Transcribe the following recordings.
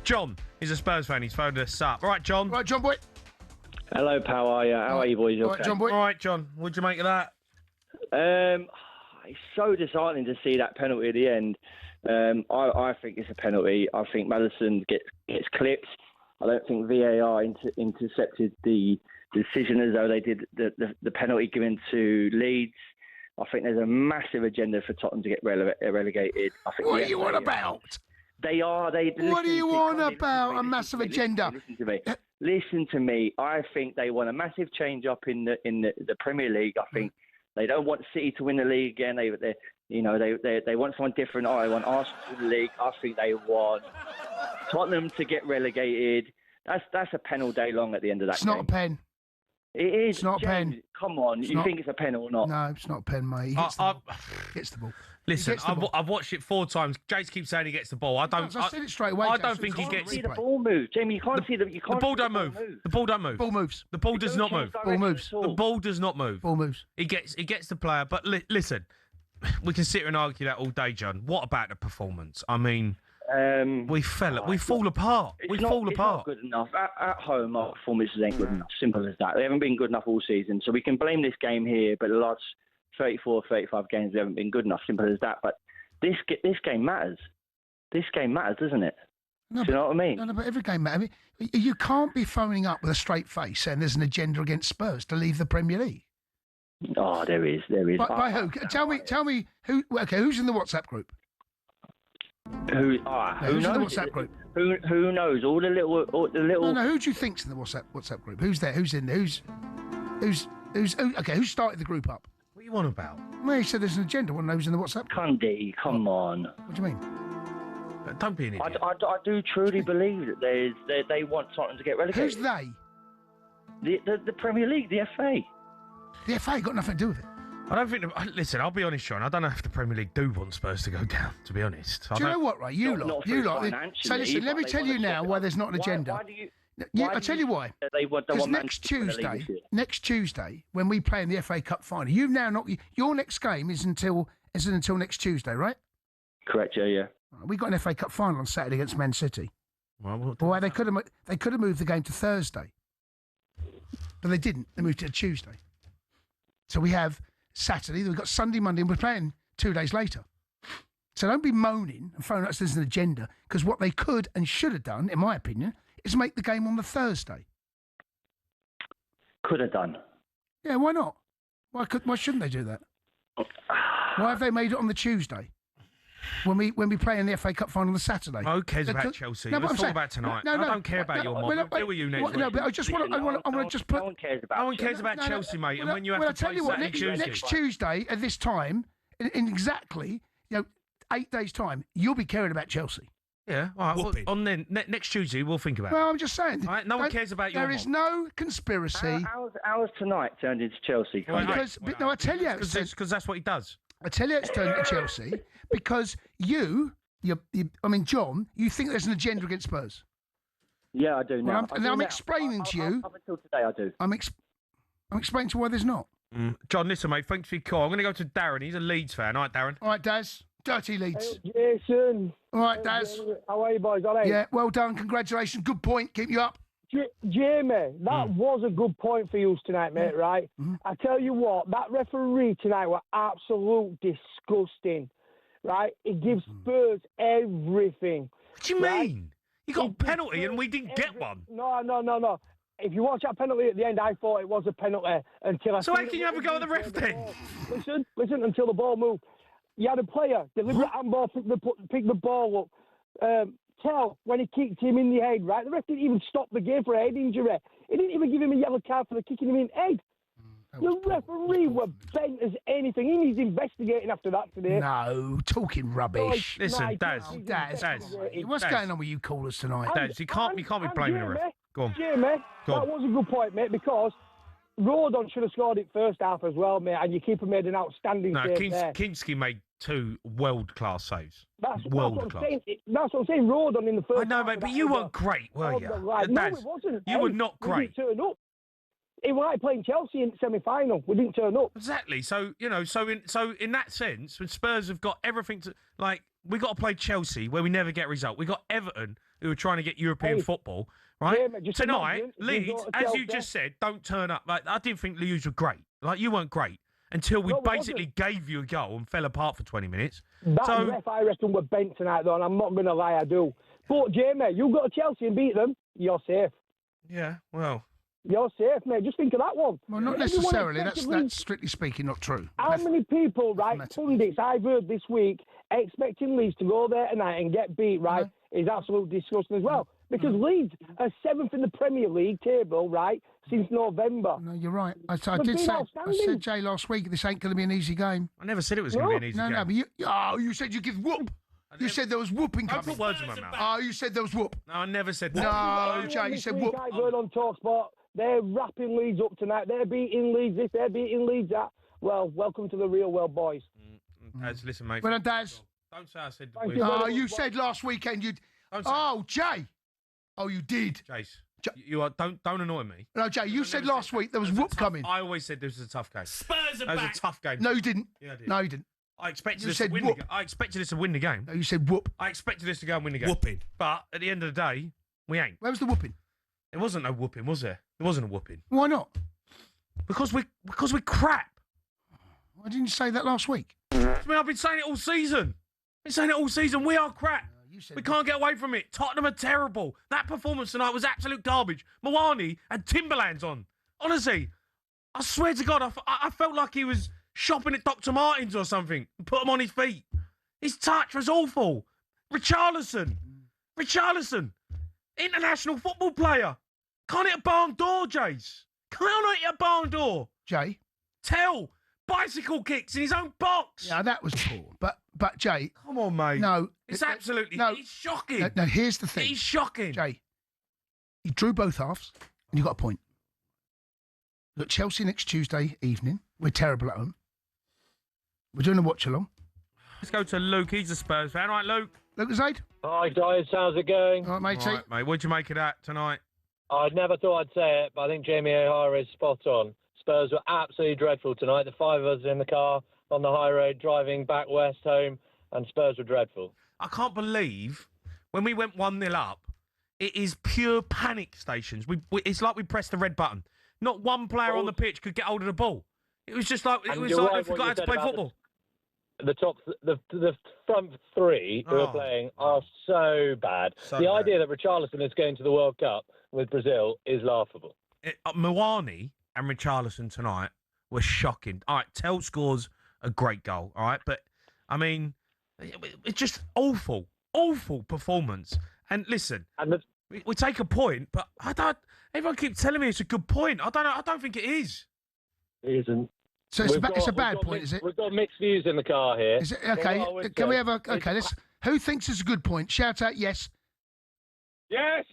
John is a Spurs fan. He's phoned us up. All right, John. Right, John boy. Hello, pal. How are you, boys? All right, John boy. All right, John. What'd you make of that? It's so disheartening to see that penalty at the end. I think it's a penalty. I think Maddison gets clipped. I don't think VAR intercepted the decision as though they did the penalty given to Leeds. I think there's a massive agenda for Tottenham to get relegated. I think What are you on about? They are. What are you on about? A massive agenda? Listen to me. I think they want a massive change up in the Premier League. I think they don't want City to win the league again. They want someone different. They want Arsenal to win the league. I think they want Tottenham to get relegated. That's a pen all day long at the end of that. It's not a pen. It is. It's not a pen. Come on, you think it's a pen or not? No, it's not a pen, mate. He gets the ball. Listen, I've watched it 4 times. Jace keeps saying he gets the ball. I said it straight away. I don't think he gets the ball move. Jamie, you can't see the. The ball don't move. The ball don't move. Ball moves. The ball does not move. Ball moves. The ball does not move. Ball moves. He gets the player. But listen, we can sit here and argue that all day, John. What about the performance? I mean, we fall apart. We fall apart. It's not good enough. At home, our performances ain't good enough. Simple as that. They haven't been good enough all season. So we can blame this game here, but the last 34, 35 games, they haven't been good enough. Simple as that. But this game matters. This game matters, doesn't it? No, do you know what I mean? No, but every game matters. I mean, you can't be phoning up with a straight face saying there's an agenda against Spurs to leave the Premier League. Oh, there is. By who? Tell me who. Okay, who's in the WhatsApp group? Who Who's knows? in the WhatsApp group? Who knows? All the little. No, who do you think's in the WhatsApp group? Who's there? Who's in there? Okay, who started the group up? What are you on about? Well, he said there's an agenda. One knows in the WhatsApp group. Cundy, come on. What do you mean? Don't be an idiot. I do truly believe that they want Tottenham to get relegated. Who's they? The Premier League, the FA. The FA got nothing to do with it. I don't think. Listen, I'll be honest, John. I don't know if the Premier League do want Spurs to go down. To be honest, do you know what? Right, you lot. So listen, let me tell you now why there's not an agenda. I'll tell you why. Because next Tuesday, when we play in the FA Cup final, you've now not. Your next game isn't until next Tuesday, right? Correct. Yeah. We got an FA Cup final on Saturday against Man City. Well, they could have moved the game to Thursday, but they didn't. They moved it to Tuesday. So we have Saturday, we've got Sunday, Monday, and we're playing 2 days later. So don't be moaning and phoning us as an agenda, because what they could and should have done, in my opinion, is make the game on the Thursday. Could have done. Yeah, why not? Why shouldn't they do that? Why have they made it on the Tuesday? When we play in the FA Cup final on the Saturday. Who cares about Chelsea? Let's talk about tonight. I don't care about your mob. I'll deal with you next week. No, but I want to just put. No one cares about. No one cares about Chelsea, mate. And when you have to play Saturday, Tuesday. Next Tuesday at this time, in exactly 8 days' time, you'll be caring about Chelsea. Yeah, all right. Well, on then next Tuesday, we'll think about it. Well, I'm just saying. All right, no one cares about your mob. There is no conspiracy. Ours tonight turned into Chelsea. No, I tell you, because that's what he does. I tell you, it's turned into Chelsea because John, you think there's an agenda against Spurs. Yeah, I do now. I'm explaining to you. Up until today, I do. I'm explaining to you why there's not. John, listen, mate. Thanks for your call. I'm going to go to Darren. He's a Leeds fan. All right, Darren. All right, Daz. Dirty Leeds. Hey, Jason. All right, Daz. How are you, boys? All right? Yeah, well done. Congratulations. Good point. Keep you up. Jamie, that was a good point for you tonight, mate, right? Mm-hmm. I tell you what, that referee tonight was absolute disgusting, right? It gives Spurs everything. What do you mean? You got a penalty and we didn't get one. No. If you watch that penalty at the end, I thought it was a penalty until I... So how can you have a go at the ref then? Listen, until the ball moved. You had a player, deliberate handball, pick the ball up. Tell when he kicked him in the head, right? The ref didn't even stop the game for a head injury. He didn't even give him a yellow card for the kicking him in the head. The referee were bent as anything. He needs investigating after that today. No, talking rubbish. Listen, Daz. What's going on with you callers tonight? Daz, you can't be blaming the ref. Go on. Jamie, that was a good point, mate, because Rodon should have scored it first half as well, mate, and your keeper made an outstanding save there. Kinski made 2 world-class saves. That's what I'm saying. Rodon in the first half. I know, mate, but you weren't great, were you? Right. No, it wasn't. You were not great. We didn't turn up. It was like playing Chelsea in the semi-final. We didn't turn up. Exactly. So, in that sense, when Spurs have got everything to... we got to play Chelsea, where we never get a result. We got Everton, who are trying to get European football, right? Yeah, mate, Tonight, imagine if Leeds, you got a as you Chelsea- just said, don't turn up. Like, I didn't think Leeds were great. Like, you weren't great until we No, it basically gave you a goal and fell apart for 20 minutes. That ref, I reckon, were bent tonight, though, and I'm not going to lie, I do. But, Jamie, you go to Chelsea and beat them, you're safe. Yeah, well... You're safe, mate. Just think of that one. Well, not necessarily. That's strictly speaking not true. How many people, right, pundits I've heard this week expecting Leeds to go there tonight and get beat, right, is absolutely disgusting as well. Because Leeds are 7th in the Premier League table, right, since November. No, you're right. I said, Jay, last week, this ain't going to be an easy game. I never said it was going to be an easy game. No, but you said you give whoop. You said there was whooping coming. Don't put words in my mouth. Oh, you said there was whoop. No, I never said that. No, Jay, you said whoop. I've heard on talkSPORT, they're wrapping Leeds up tonight. They're beating Leeds this, they're beating Leeds that. Well, welcome to the real world, boys. Listen, mate. Well done, Daz. Don't say I said... you said last weekend you'd... Oh, Jay. Oh, you did. Jace, you are... Don't annoy me. No, Jay, you said last week there was whoop coming. I always said this was a tough game. Spurs are back. That was a tough game. No, you didn't. Yeah, I did. No, you didn't. I expected us said to win whoop. I expected us to win the game. No, you said whoop. I expected us to go and win the game. Whooping. But at the end of the day, we ain't. Where was the whooping? It wasn't no whooping, was there? There wasn't a whooping. Why not? Because we're crap. Why didn't you say that last week? I mean, I've been saying it all season. We are crap. We can't get away from it. Tottenham are terrible. That performance tonight was absolute garbage. Mawani had Timberlands on. Honestly, I swear to God, I felt like he was shopping at Dr. Martens or something and put him on his feet. His touch was awful. Richarlison, international football player. Can't hit a barn door, Jace. Can't hit a barn door. Jay? Bicycle kicks in his own box. Yeah, that was poor. But Jay... Come on, mate. No. It's absolutely... No. It's shocking. No, here's the thing. It's shocking. Jay, you drew both halves and you got a point. Look, Chelsea next Tuesday evening. We're terrible at home. We're doing a watch-along. Let's go to Luke. He's a Spurs fan. All right, Luke. Luke Zaid? Hi, guys. How's it going? All right, matey. All right, mate. What'd you make of that tonight? I never thought I'd say it, but I think Jamie O'Hara is spot on. Spurs were absolutely dreadful tonight. The 5 of us in the car on the high road driving back west home, and Spurs were dreadful. I can't believe when we went 1-0 up, it is pure panic stations. It's like we pressed the red button. Not one player on the pitch could get hold of the ball. It was just like we forgot how to play football. The front 3 who are playing are so bad. The idea that Richarlison is going to the World Cup with Brazil is laughable. Mawani and Richarlison tonight were shocking. All right, Tell scores a great goal, all right? But, I mean, it's just awful performance. And listen, we take a point, but everyone keeps telling me it's a good point. I don't think it is. It isn't. So it's a bad point, is it? We've got mixed views in the car here. Is it? Okay, can we have a... Okay, who thinks it's a good point? Shout out yes. Yes.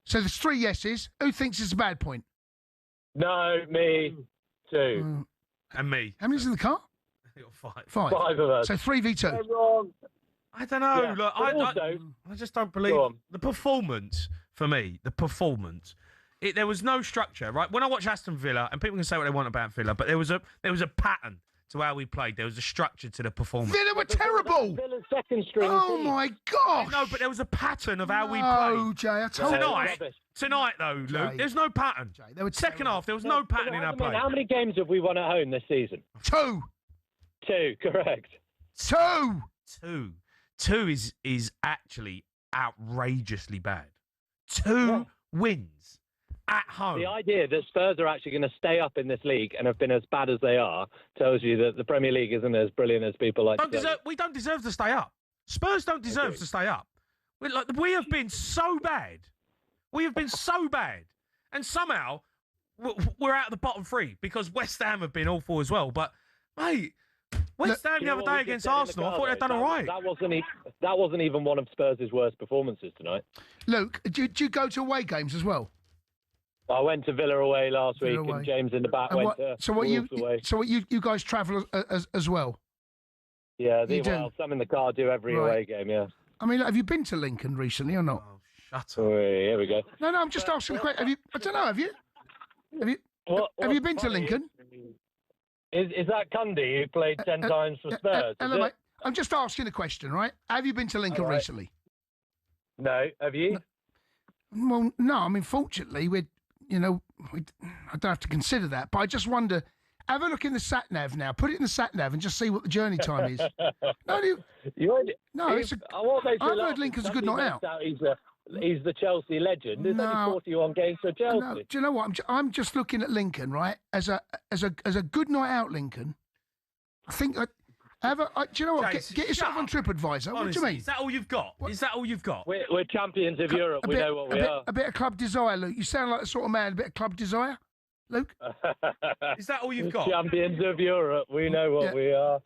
So there's 3 yeses. Who thinks it's a bad point? No, me, 2. And me. How many's in the car? 5. 5. 5 of us. So 3v2. They're wrong. I don't know. Yeah. Look, I just don't believe the performance. For me, the performance. There was no structure, right? When I watch Aston Villa, and people can say what they want about Villa, but there was a pattern to how we played. There was a structure to the performance. Villa were terrible. Villa's second string. Oh my gosh! No, but there was a pattern of how we played. Oh, Jay, I told you. Tonight though, Luke, there's no pattern. Jay, they were Second half, there was no pattern in our play. How many games have we won at home this season? 2. 2, correct. 2. 2 is actually outrageously bad. 2 wins at home. The idea that Spurs are actually going to stay up in this league and have been as bad as they are tells you that the Premier League isn't as brilliant as people like to say. We don't deserve to stay up. Spurs don't deserve to stay up. We have been so bad. We have been so bad. And somehow we're out of the bottom 3 because West Ham have been awful as well. But, mate, West Ham the other day against Arsenal, I thought they'd done all right. That wasn't even one of Spurs' worst performances tonight. Luke, did you go to away games as well? I went to Villa away last week, and James in the back went to Wolves away. So you guys travel as well? Yeah, some in the car do every away game, yeah. I mean, have you been to Lincoln recently or not? Oh, shut up. Oh, here we go. No, I'm just asking a question. I don't know, have you? Have you been to Lincoln? Is that Cundy who played 10 times for Spurs? Hello, mate. I'm just asking a question, right? Have you been to Lincoln recently? No, have you? Well, no. I mean, fortunately, I don't have to consider that. But I just wonder. Have a look in the sat nav now. Put it in the sat nav and just see what the journey time is. I've heard Lincoln's a good night out. He's the Chelsea legend. There's only 41 games for Chelsea. No, do you know what? I'm just looking at Lincoln, right? As a good night out, Lincoln. I think do you know what? Jason, get yourself on TripAdvisor. Honestly, what do you mean? Is that all you've got? Is that all you've got? We're champions of Europe. We know what we are. A bit of club desire, Luke. You sound like the sort of man. A bit of club desire, Luke. Is that all you've got? Champions of Europe. We know what we are.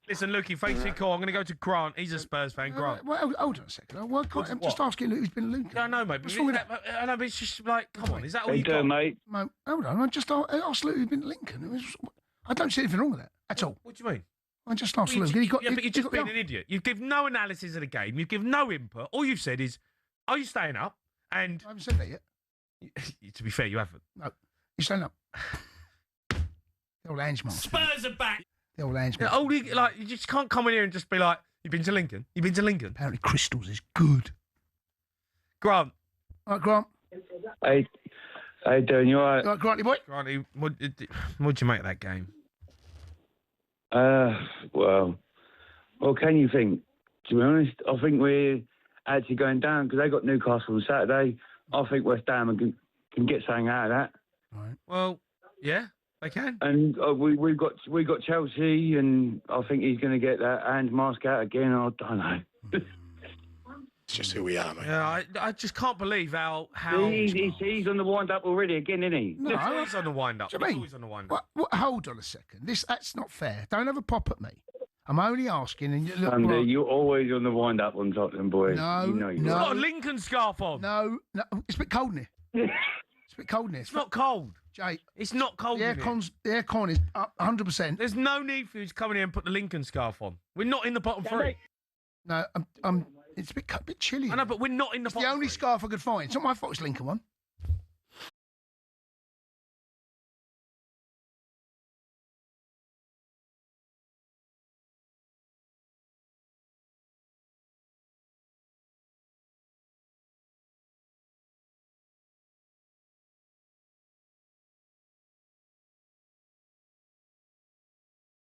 Listen, Lukey, thanks for your call. I'm going to go to Grant. He's a Spurs fan. Grant. Well, hold on a second. I'm just asking Luke who's been Luke. No, no, mate. What's wrong with that? I know, but it's just like, come on. Is that all How you you've got? doing, mate? Hold on. I just asked Luke who's been Lincoln. I don't see anything wrong with that at all. What do you mean? I just asked Luke. But you're just being an idiot. You've given no analysis of the game. You've given no input. All you've said is, are you staying up? And I haven't said that yet. To be fair, you haven't. No. You staying up. The old Ange mask. Spurs are back. The old Ange mask. You just can't come in here and just be like, you've been to Lincoln? You've been to Lincoln? Apparently Crystals is good. Grant. All right, Grant. Hey, how you doing? You all right? All right, Granty boy. Granty, what'd you make of that game? Well, what can you think? To be honest, I think we're actually going down because they got Newcastle on Saturday. I think West Ham can get something out of that. Right. Well, yeah, they can. And we've got Chelsea, and I think he's going to get that hand mask out again. I don't know. It's just who we are, mate. Yeah, I just can't believe how He's on the wind up already again, isn't he? No, He's always on the wind up. Do you mean? Always on the wind up. Hold on a second. That's not fair. Don't have a pop at me. I'm only asking. And look, Sunday, you're always on the wind up on Tottenham, boys. No, you know you He's are. got a Lincoln scarf on. No, it's a bit cold in here. It's a bit cold in here. It's not cold. Jay. It's not cold. The aircon is up 100%. There's no need for you to come in here and put the Lincoln scarf on. We're not in the bottom three. No, it's a bit chilly. I know, but we're not in the It's bottom the only three. scarf I could find. It's not my fault. It's Lincoln one.